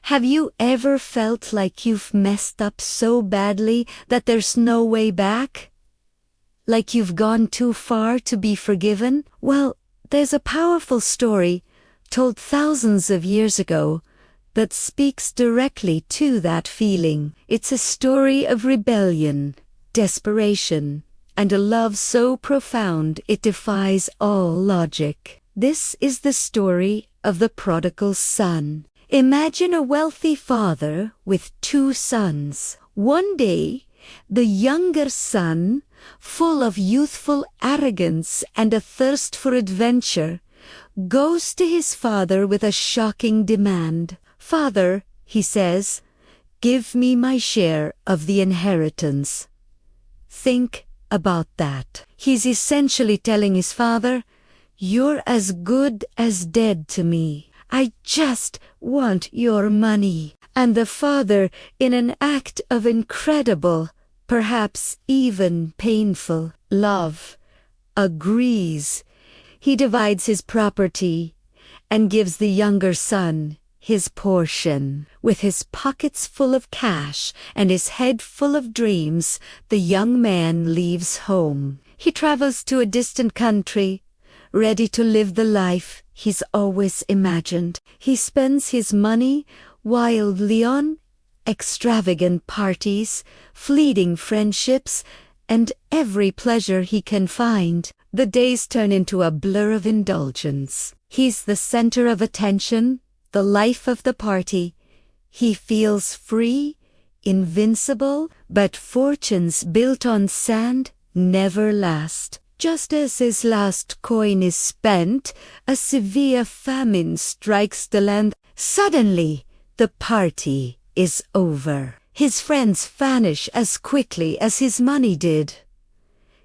Have you ever felt like you've messed up so badly that there's no way back? Like you've gone too far to be forgiven? Well, there's a powerful story told thousands of years ago that speaks directly to that feeling. It's a story of rebellion, desperation, and a love so profound it defies all logic. This is the story of the prodigal son. Imagine a wealthy father with two sons. One day, the younger son, full of youthful arrogance and a thirst for adventure, goes to his father with a shocking demand. "Father," he says, "give me my share of the inheritance." Think about that. He's essentially telling his father, "You're as good as dead to me. I just want your money." And the father, in an act of incredible, perhaps even painful love, agrees. He divides his property and gives the younger son his portion. With his pockets full of cash and his head full of dreams, the young man leaves home. He travels to a distant country, ready to live the life he's always imagined. He spends his money wildly on extravagant parties, fleeting friendships, and every pleasure he can find. The days turn into a blur of indulgence. He's the center of attention, the life of the party. He feels free, invincible, but fortunes built on sand never last. Just as his last coin is spent, a severe famine strikes the land. Suddenly, the party is over. His friends vanish as quickly as his money did.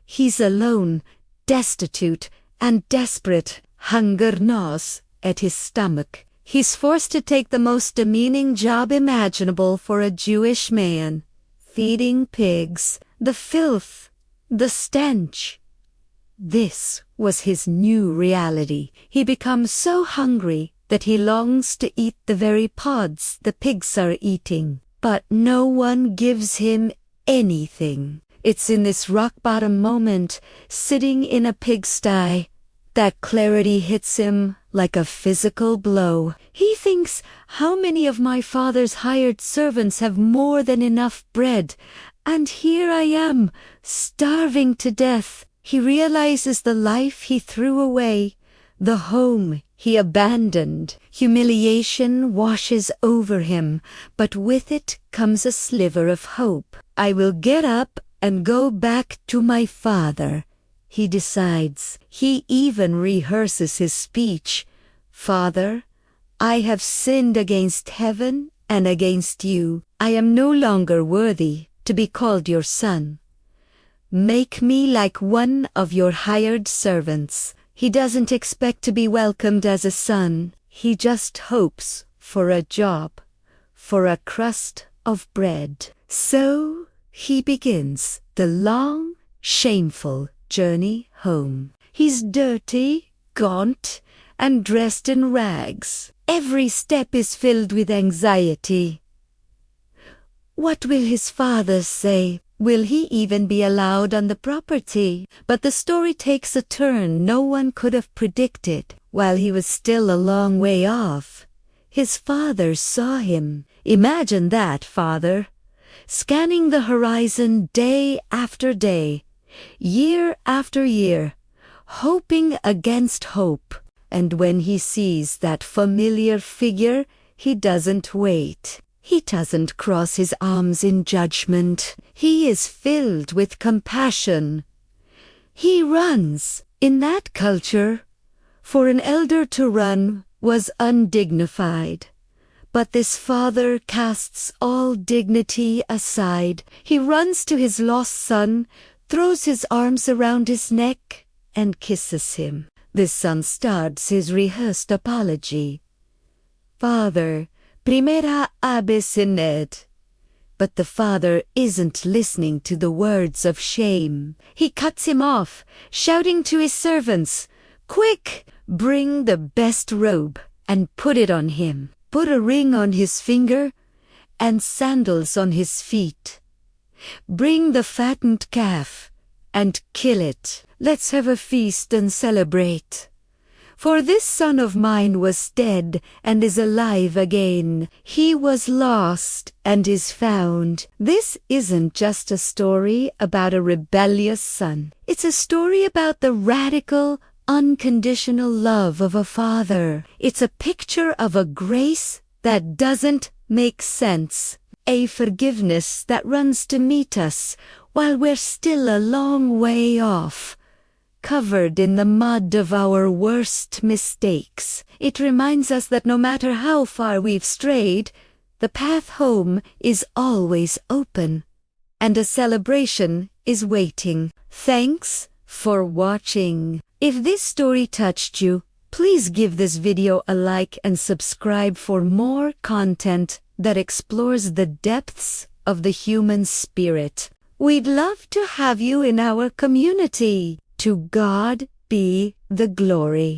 He's alone, destitute, and desperate. Hunger gnaws at his stomach. He's forced to take the most demeaning job imaginable for a Jewish man. Feeding pigs, the filth, the stench. This was his new reality. He becomes so hungry that he longs to eat the very pods the pigs are eating. But no one gives him anything. It's in this rock-bottom moment, sitting in a pigsty, that clarity hits him like a physical blow. He thinks, how many of my father's hired servants have more than enough bread? And here I am, starving to death. He realizes the life he threw away, the home he abandoned. Humiliation washes over him, but with it comes a sliver of hope. I will get up and go back to my father, he decides. He even rehearses his speech. "Father, I have sinned against heaven and against you. I am no longer worthy to be called your son. Make me like one of your hired servants." He doesn't expect to be welcomed as a son. He just hopes for a job, for a crust of bread. So he begins the long, shameful journey home. He's dirty, gaunt, and dressed in rags. Every step is filled with anxiety. What will his father say? Will he even be allowed on the property? But the story takes a turn no one could have predicted. While he was still a long way off, his father saw him. Imagine that, father. Scanning the horizon day after day, year after year, hoping against hope. And when he sees that familiar figure, he doesn't wait. He doesn't cross his arms in judgment. He is filled with compassion. He runs. In that culture, for an elder to run was undignified. But this father casts all dignity aside. He runs to his lost son, throws his arms around his neck, and kisses him. The son starts his rehearsed apology. "Father, primera vez en Ned." But the father isn't listening to the words of shame. He cuts him off, shouting to his servants, "Quick, bring the best robe and put it on him. put a ring on his finger and sandals on his feet. Bring the fattened calf and kill it. Let's have a feast and celebrate. For this son of mine was dead and is alive again. He was lost and is found. This isn't just a story about a rebellious son. It's a story about the radical, unconditional love of a father. It's a picture of a grace that doesn't make sense. A forgiveness that runs to meet us while we're still a long way off, covered in the mud of our worst mistakes. It reminds us that no matter how far we've strayed, the path home is always open, and a celebration is waiting. Thanks for watching. If this story touched you, please give this video a like and subscribe for more content that explores the depths of the human spirit. We'd love to have you in our community. To God be the glory.